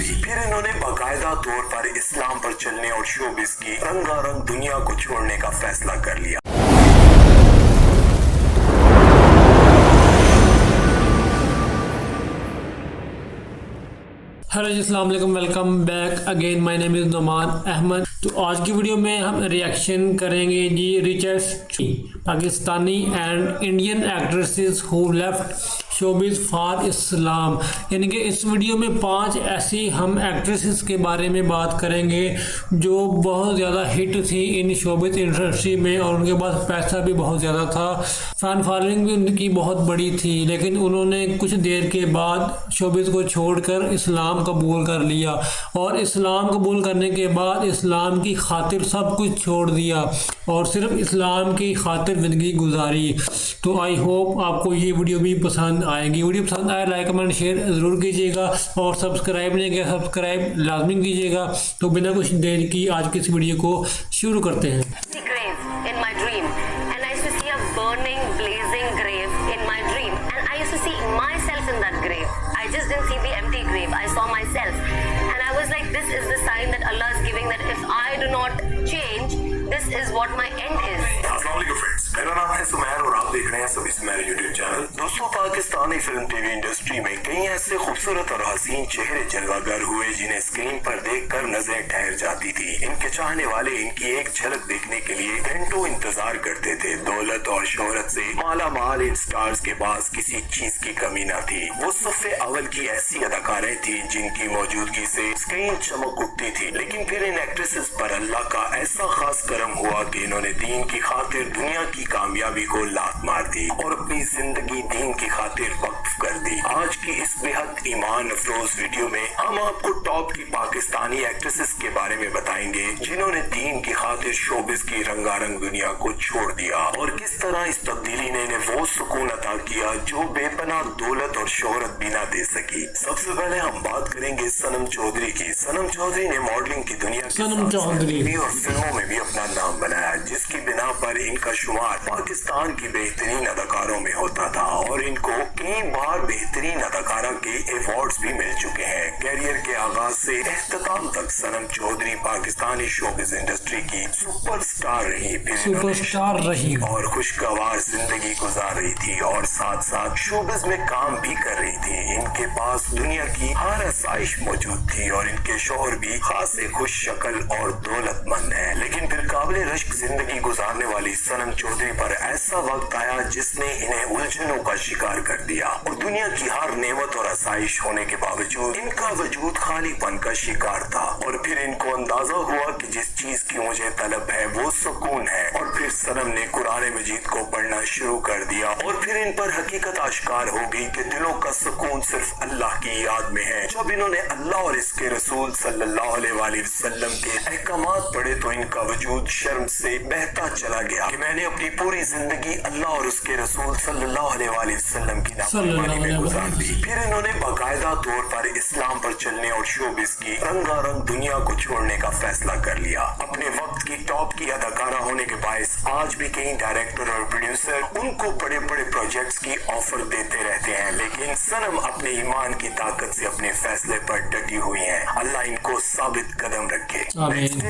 दी। फिर इन्होंने बाकायदा तौर पर इस्लाम पर चलने और शोबिस की रंगारंग दुनिया को छोड़ने का फैसला कर लिया। हेलो जी, अस्सलाम वालेकुम, welcome back again. My name is Numan Ahmad. तो आज की वीडियो में हम रिएक्शन करेंगे जी richest Pakistani and Indian actresses who left showbiz for Islam. यानी कि इस वीडियो में 5 ऐसी हम एक्ट्रेसेस के बारे में बात करेंगे जो बहुत ज़्यादा हिट थी इन शोबिज़ इंडस्ट्री में और उनके पास पैसा भी बहुत ज़्यादा था, फैन फॉलोइंग भी उनकी बहुत बड़ी थी, लेकिन उन्होंने कुछ देर के बाद शोबिज़ को छोड़कर इस्लाम कबूल कर लिया और इस्लाम कबूल करने के बाद इस्लाम की खातिर सब कुछ छोड़ दिया और सिर्फ इस्लाम की खातिर ज़िंदगी गुजारी। तो आई होप आपको ये वीडियो भी पसंद आएगी। वीडियो पसंद आए लाइक कमेंट शेयर ज़रूर कीजिएगा और सब्सक्राइब नहीं किया सब्सक्राइब लाजमी कीजिएगा। तो बिना कुछ देर की आज की इस वीडियो को शुरू करते हैं। Didn't see the empty grave. I saw myself and I was like, this is the sign that Allah is giving that if I do not change, this is what my end is. अस्सलाम वालेकुम friends, मेरा नाम है सुमैर और आप देख रहे हैं सभी सुमैर यूट्यूब चैनल। दोस्तों, पाकिस्तानी फिल्म टीवी इंडस्ट्री में कई ऐसे खूबसूरत और हसीन चेहरे जलवागर हुए जिन्हें स्क्रीन पर देखकर नजरें ठहर जाती थी। इनके चाहने वाले इनकी एक झलक देखने के लिए घंटों इंतजार करते थे। दौलत और शोहरत से माला माल इन स्टार्स के पास किसी चीज की कमी न थी। वो सफ़े अव्वल की ऐसी अदाकारें थी जिनकी मौजूदगी से स्क्रीन चमक उठती थी। लेकिन फिर इन एक्ट्रेसेस पर अल्लाह का ऐसा खास करम हुआ कि इन्होंने दीन की खातिर दुनिया की कामयाबी को लात मार दी और अपनी जिंदगी दीन की खातिर वक्फ कर दी। आज की इस बेहद ईमान अफरोज वीडियो में हम आपको टॉप की पाकिस्तानी एक्ट्रेसेस के बारे में बताएंगे जिन्होंने दीन की खातिर शोबिस की रंगारंग दुनिया को छोड़ दिया और किस तरह इस तब्दीली ने इन्हें वो सुकून अता किया जो बेपनाह दौलत और शोहरत भी ना दे सकी। सबसे पहले हम बात करेंगे सनम चौधरी की। सनम चौधरी ने मॉडलिंग की दुनिया टीवी और फिल्मों में भी अपना नाम बनाया, जिसकी बिना पर इनका शुमार पाकिस्तान की बेहतरीन अदाकारों में होता था और इनको कई बार बेहतरीन अदाकारा के अवार्ड्स भी मिल चुके हैं। कैरियर के आगाज से इख्तिताम तक सनम चौधरी पाकिस्तानी शोबिज़ इंडस्ट्री की सुपरस्टार रही और खुशगवार जिंदगी गुजार रही थी और साथ साथ शोबिज़ में काम भी कर रही थी। इनके पास दुनिया की हर आसाइश मौजूद थी और इनके शौहर भी खासे खुश शक्ल और दौलतमंद है। लेकिन फिर काबिल रश्क जिंदगी गुजारने वाली सनम चौधरी पर ऐसा वक्त आया जिसने इन्हें उलझनों का शिकार कर दिया और दुनिया की हर नेमत और आसाइश होने के बावजूद इनका वजूद खालीपन का शिकार था। और फिर इनको अंदाजा हुआ कि जिस चीज की मुझे तलब है वो सुकून है और फिर सनम ने कुरान मजीद को पढ़ना शुरू कर दिया और फिर इन पर हकीकत आश्कार हो गई कि दिलों का सुकून सिर्फ अल्लाह की याद में है। जब इन्होंने अल्लाह और इसके रसूल सल्लल्लाहु अलैहि वसल्लम के अहकामात पढ़े तो इनका वजूद शर्म से बहता चला गया कि मैंने अपनी पूरी जिंदगी अल्लाह और उसके रसूल सल्लल्लाहु अलैहि वसल्लम की नाफरमानी में गुजार दी। फिर इन्होंने बाकायदा तौर पर इस्लाम पर चलने और शोबिस की रंगारंग दुनिया को छोड़ने का फैसला कर लिया। अपने वक्त की टॉप की अदाकारा होने के बायस आज भी कई डायरेक्टर और प्रोड्यूसर उनको बड़े बड़े प्रोजेक्ट्स की ऑफर देते रहते हैं, लेकिन सनम अपने ईमान की ताकत से अपने फैसले पर डटी हुई है। अल्लाह इनको साबित कदम रखे।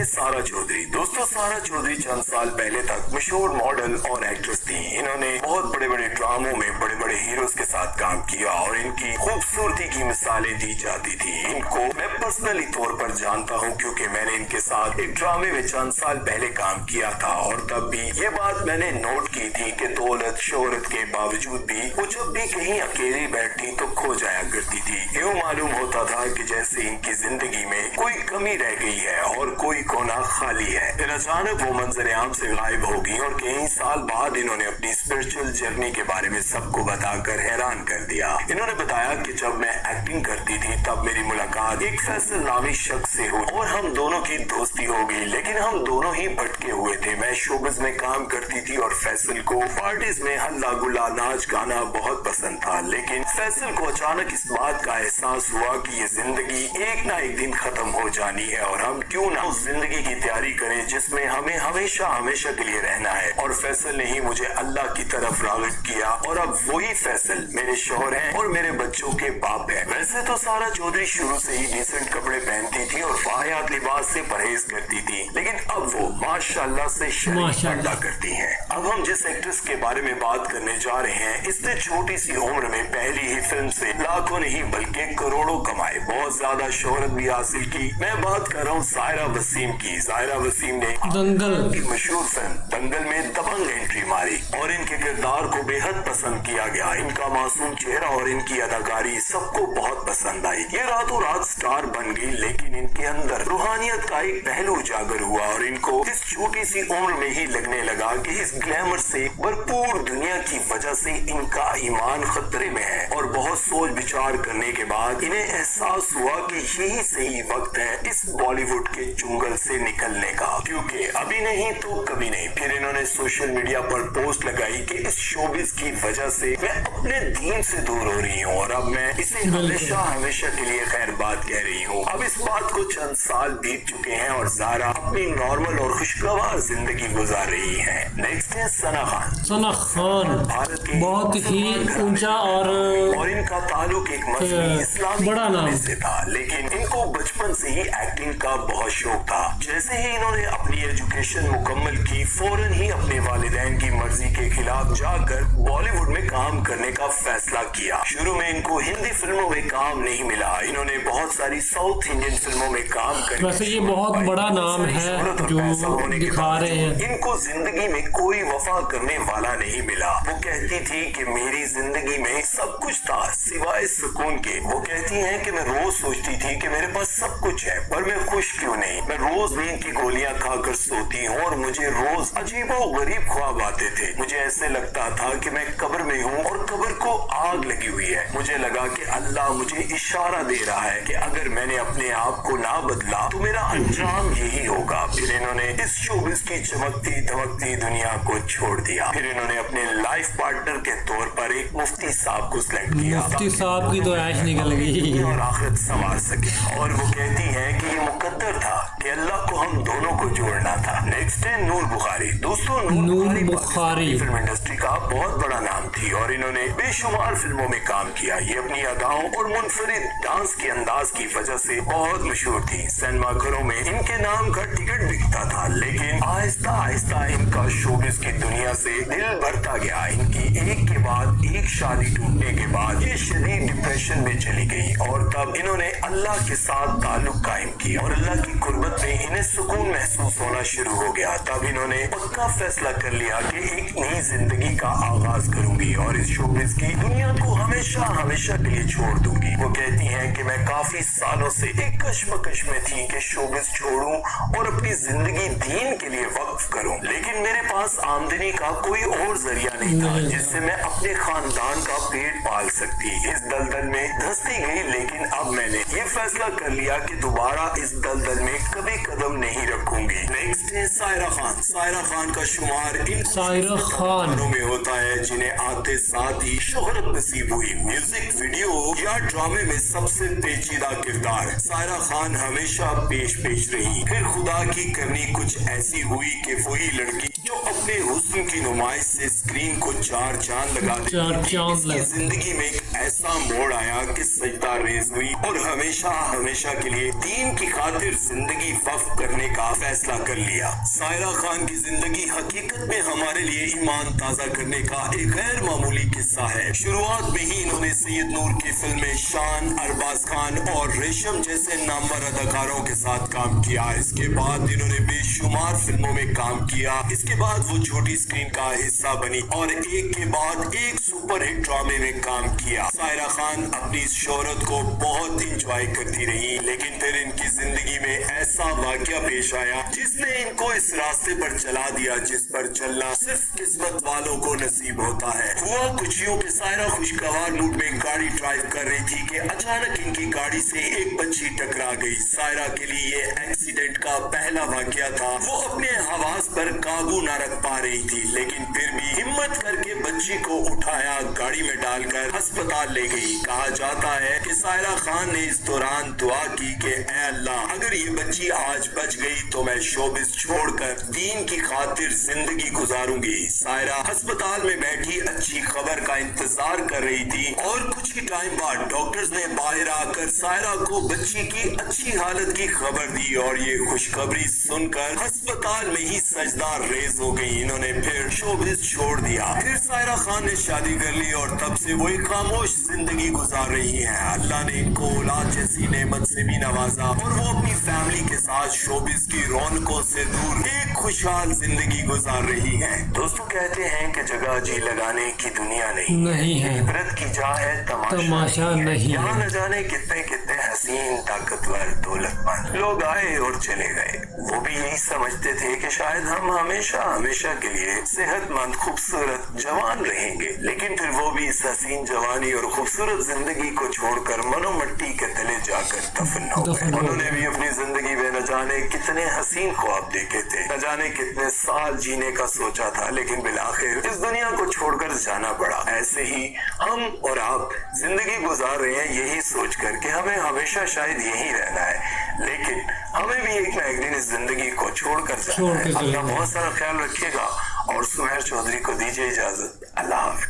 सारा चौधरी। दोस्तों, सारा चौधरी चंद साल पहले तक मशहूर मॉडल और एक्ट्रेस थी। इन्होंने बहुत बड़े बड़े ड्रामों में बड़े बड़े हीरोज के साथ काम किया और इनकी खूबसूरती की मिसालें दी जाती थी। इनको मैं पर्सनली तौर पर जानता हूँ क्योंकि मैंने इनके साथ एक ड्रामे में चंद साल पहले काम किया था और तब भी ये बात मैंने नोट की थी कि दौलत शोहरत के बावजूद भी वो जब भी कहीं अकेली बैठती तो खो जाया करती थी। यूँ मालूम होता था कि जैसे इनकी जिंदगी में कोई कमी रह गई है और कोई कोना खाली है। फिर अचानक वो मंजर आम से गायब हो गई और कई साल बाद इन्होंने अपनी स्पिरिचुअल जर्नी के बारे में सबको बताकर हैरान कर दिया। इन्होंने बताया कि जब मैं एक्टिंग करती थी तब मेरी मुलाकात एक फैसल नामी शख्स से हुई और हम दोनों की दोस्ती हो गई, लेकिन हम दोनों ही भटके हुए थे। मैं शोबिज़ में काम करती थी और फैसल को पार्टीज में हल्ला गुल्ला नाच गाना बहुत पसंद था, लेकिन फैसल को अचानक इस बात का एहसास हुआ कि ये जिंदगी एक ना एक दिन खत्म हो जानी है और हम क्यों ना उस जिंदगी की तैयारी करें जिसमें हमें हमेशा हमेशा के लिए रहना है। और फैसल ने ही मुझे अल्लाह की तरफ राग़िब किया और अब वही फैसल मेरे शौहर हैं और मेरे बच्चों के बाप हैं। वैसे तो सारा चौधरी शुरू से ही डिसेंट कपड़े पहनती थी और वाहियात लिबास से परहेज करती थी, लेकिन अब वो माशाल्लाह से शरीफ पर्दा करती हैं। अब हम जिस एक्ट्रेस के बारे में बात करने जा रहे हैं, इसने छोटी सी उम्र में पहली ही फिल्म से लाखों नहीं बल्कि करोड़ों कमाए, बहुत ज्यादा शोहरत भी हासिल की। मैं बात कर रहा हूँ सायरा वसीम की। सायरा वसीम ने दंगल की मशहूर फिल्म दंगल में दबंग एंट्री मारी और इनके किरदार को बेहद पसंद किया गया। इनका मासूम चेहरा और इनकी अदाकारी सबको बहुत पसंद आई। ये रातों रात स्टार बन गई, लेकिन इनके अंदर रूहानियत का एक पहलू उजागर हुआ और इनको इस छोटी सी उम्र में ही लगने लगा कि इस ग्लैमर से भरपूर दुनिया की वजह से इनका ईमान खतरे में है। और बहुत सोच विचार करने के बाद इन्हें एहसास हुआ कि यही सही वक्त है इस बॉलीवुड के चुंगल से निकलने का, क्योंकि अभी नहीं तो कभी नहीं। फिर इन्होंने सोशल मीडिया पर पोस्ट लगाई कि इस शोबिस की वजह से मैं अपने दीन से दूर हो रही हूँ और अब मैं इसे हमेशा हमेशा के लिए खैर बात कह रही हूँ। अब इस बात को चंद साल बीत चुके हैं और ज़ारा अपनी नॉर्मल और खुशगवार जिंदगी गुजार रही है। नेक्स्ट है सना खान। सना खान भारत के बहुत ही ऊंचा और इनका ताल्लुक एक मजहबी इस्लामी बड़ा नाम से था, लेकिन इनको बचपन से ही एक्टिंग का बहुत शौक था। जैसे ही इन्होंने अपनी एजुकेशन मुकम्मल की, फौरन ही अपने वालिदैन की मर्जी के खिलाफ जाकर बॉलीवुड में काम करने का फैसला किया। शुरू में इनको हिंदी फिल्मों में काम नहीं मिला, इन्होंने बहुत सारी साउथ इंडियन फिल्मों में काम कर, वैसे ये बहुत बड़ा नाम है जो दिखा रहे हैं। इनको जिंदगी में कोई वफा करने वाला नहीं मिला। वो कहती थी कि मेरी जिंदगी में सब कुछ था सिवाय सुकून के। वो कहती हैं कि मैं रोज सोचती थी कि मेरे पास सब कुछ है पर मैं खुश क्यों नहीं। मैं रोज नींद की गोलियां खाकर सोती हूँ और मुझे रोज अजीबो गरीब ख्वाब आते थे। मुझे ऐसे लगता था कि मैं कब्र में हूँ और कब्र को आग लगी हुई है। मुझे लगा कि अल्लाह मुझे इशारा दे रहा है कि अगर मैंने अपने आप को ना बदला तो मेरा अंजाम यही होगा। फिर इन्होंने इस शोबिस की चमकती धमकती दुनिया को छोड़ दिया। फिर इन्होंने अपने लाइफ पार्टनर के तौर पर एक मुफ्ती साहब को सिलेक्ट किया। मुफ्ती साहब की तो ऐश निकल गई और आखिरत संवार सके। और वो कहती है कि ये मुकद्दर था कि अल्लाह को हम दोनों को जोड़ना था। नेक्स्ट है नूर बुखारी। दोस्तों नूर बुखारी फिल्म इंडस्ट्री का बहुत बड़ा नाम थी और इन्होंने बेशुमार फिल्मों में काम किया। ये अपनी अदाओं और मुनफरिद डांस के अंदाज की वजह से बहुत मशहूर थी। सिनेमा घरों में इनके नाम का टिकट बिकता था, लेकिन आहिस्ता आहिस्ता इनका शोबिस की दुनिया से दिल भरता गया। इनकी एक के बाद एक शादी टूटने के बाद ये शदीद डिप्रेशन में चली गई और तब इन्होंने अल्लाह के साथ ताल्लुक कायम किया और अल्लाह की कुर्बत में इन्हें सुकून महसूस होना शुरू हो गया। तब इन्होंने पक्का फैसला कर लिया कि एक नई जिंदगी का आगाज करूंगी और इस शोबिस की दुनिया को हमेशा हमेशा के लिए छोड़ दूंगी। वो कहती हैं कि मैं काफी सालों से एक कश्मकश में थी कि शोबिस छोड़ूं और अपनी जिंदगी दीन के लिए वक्फ करूं, लेकिन मेरे पास आमदनी का कोई और जरिया नहीं था जिससे मैं अपने खानदान का पेट पाल सकती। इस दलदल में धंसती गई, लेकिन अब मैंने ये फैसला कर लिया कि दोबारा इस दलदल में कभी कदम नहीं रखूंगी। नेक्स्ट है सायरा खान। सायरा खान का शुमार इन सायरा खान में होता है जिन्हें आते साथ ही शोहरत नसीब हुई। म्यूजिक वीडियो या ड्रामे में सबसे पेचीदा किरदार सायरा खान हमेशा पेश रही। फिर खुदा की करनी कुछ ऐसी हुई कि वही लड़की जो अपने हुस्न की नुमाइश से स्क्रीन को चार चांद लगा दी, जिंदगी में एक ऐसा मोड़ आया कि सजदा रेज हुई और हमेशा हमेशा के लिए दीन की खातिर जिंदगी वक्फ करने का फैसला कर लिया। सायरा खान की जिंदगी हकीकत में हमारे लिए ईमान ताजा करने का एक गैर मामूली किस्सा है। शुरुआत में ही इन्होंने सैयद नूर की फिल्में शान, अरबाज खान और रेशम जैसे नामवर अदाकारों के साथ काम किया। इसके बाद इन्होंने बेशुमार फिल्मों में काम किया। इसके बाद वो छोटी स्क्रीन का हिस्सा बनी और एक के बाद एक सुपरहिट ड्रामे में काम किया। सायरा खान अपनी शोहरत को बहुत इंजॉय करती रही, लेकिन फिर इनकी जिंदगी में ऐसा वाकया पेश आया जिसने इनको इस रास्ते पर चला दिया जिस पर चलना सिर्फ किस्मत वालों को नसीब होता है। हुआ कुछ यूं कि सायरा खुशगवार मूड में गाड़ी ड्राइव कर रही थी कि अचानक इनकी गाड़ी से एक बच्ची टकरा गई। सायरा के लिए ये एक्सीडेंट का पहला वाकया था। वो अपने हवास पर काबू न रख पा रही थी, लेकिन फिर भी हिम्मत करके बच्ची को उठाया, गाड़ी में डालकर अस्पताल ले गई। कहा जाता है कि सायरा खान ने इस दौरान दुआ की कि ऐ अल्लाह, अगर ये बच्ची आज बच गई तो मैं शोबिस छोड़कर दीन की खातिर जिंदगी गुजारूंगी। सायरा अस्पताल में बैठी अच्छी खबर का इंतजार कर रही थी और कुछ कुछ ही टाइम बाद डॉक्टर्स ने बाहर आकर सायरा को बच्ची की अच्छी हालत की खबर दी और ये खुशखबरी सुनकर अस्पताल में ही सजदार रेज हो गई। इन्होंने फिर शोबिस छोड़ दिया। फिर सायरा खान ने शादी कर ली और तब से वो एक खामोश जिंदगी गुजार रही है। अल्लाह ने इनको औलाद जैसी नेमत से भी नवाजा और वो अपनी फैमिली के साथ शोबिस की रौनकों से दूर एक खुशहाल जिंदगी गुजार रही है। दोस्तों कहते हैं कि जगह जी लगाने की दुनिया नहीं है, इबरत की जा है तमाशा नहीं यहाँ है। न जाने कितने कितने हसीन ताकतवर दौलतमंद लोग आए और चले गए। वो भी यही समझते थे कि शायद हम हमेशा हमेशा के लिए सेहतमंद खूबसूरत जवान रहेंगे, लेकिन फिर वो भी इस हसीन जवानी और खूबसूरत जिंदगी को छोड़कर मनो मिट्टी के तले जाकर दफन हो गए। उन्होंने भी अपनी जिंदगी में न जाने कितने हसीन ख्वाब देखे थे, न जाने कितने साल जीने का सोचा था, लेकिन बिलाखिर इस दुनिया को छोड़कर जाना पड़ा। ऐसे ही हम और आप जिंदगी गुजार रहे हैं यही सोचकर कि हमें हमेशा शायद यही रहना है, लेकिन हमें भी एक ना एक दिन इस जिंदगी को छोड़कर जाना है। अपना बहुत सारा ख्याल रखिएगा और सुमेर चौधरी को दीजिए इजाजत। अल्लाह हाफ़िज़।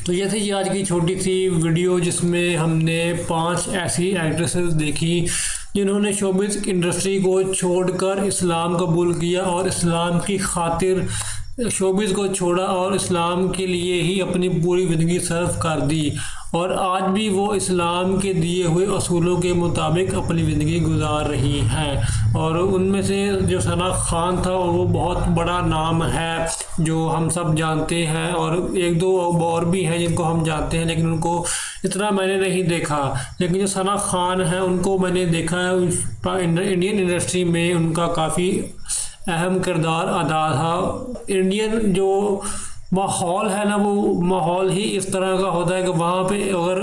तो ये थी आज की छोटी सी वीडियो जिसमें हमने 5 ऐसी एक्ट्रेसेस देखी जिन्होंने शोबिज़ इंडस्ट्री को छोड़कर इस्लाम कबूल किया और इस्लाम की खातिर शोबिज़ को छोड़ा और इस्लाम के लिए ही अपनी पूरी ज़िंदगी सर्व कर दी और आज भी वो इस्लाम के दिए हुए असूलों के मुताबिक अपनी ज़िंदगी गुजार रही हैं। और उनमें से जो सना खान था वो बहुत बड़ा नाम है जो हम सब जानते हैं, और एक दो और भी हैं जिनको हम जानते हैं लेकिन उनको इतना मैंने नहीं देखा। लेकिन जो सना खान है उनको मैंने देखा है इंडियन इंडस्ट्री में, उनका काफ़ी अहम किरदार अदा था। इंडियन जो माहौल है ना, वो माहौल ही इस तरह का होता है कि वहाँ पे अगर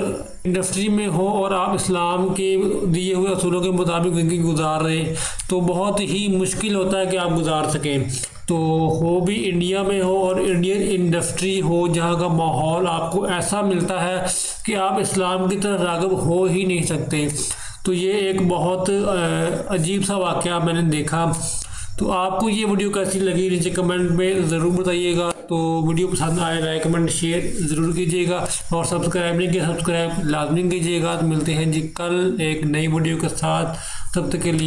इंडस्ट्री में हो और आप इस्लाम के दिए हुए असूलों के मुताबिक ज़िंदगी गुजार रहे तो बहुत ही मुश्किल होता है कि आप गुजार सकें। तो वो भी इंडिया में हो और इंडियन इंडस्ट्री हो जहाँ का माहौल आपको ऐसा मिलता है कि आप इस्लाम की तरफ राग़िब हो ही नहीं सकते। तो ये एक बहुत अजीब सा वाक़या मैंने देखा। तो आपको ये वीडियो कैसी लगी नीचे कमेंट में ज़रूर बताइएगा। तो वीडियो पसंद आए लाइक कमेंट शेयर ज़रूर कीजिएगा और सब्सक्राइब नहीं किया सब्सक्राइब लाजमी कीजिएगा। तो मिलते हैं जी कल एक नई वीडियो के साथ, तब तक के लिए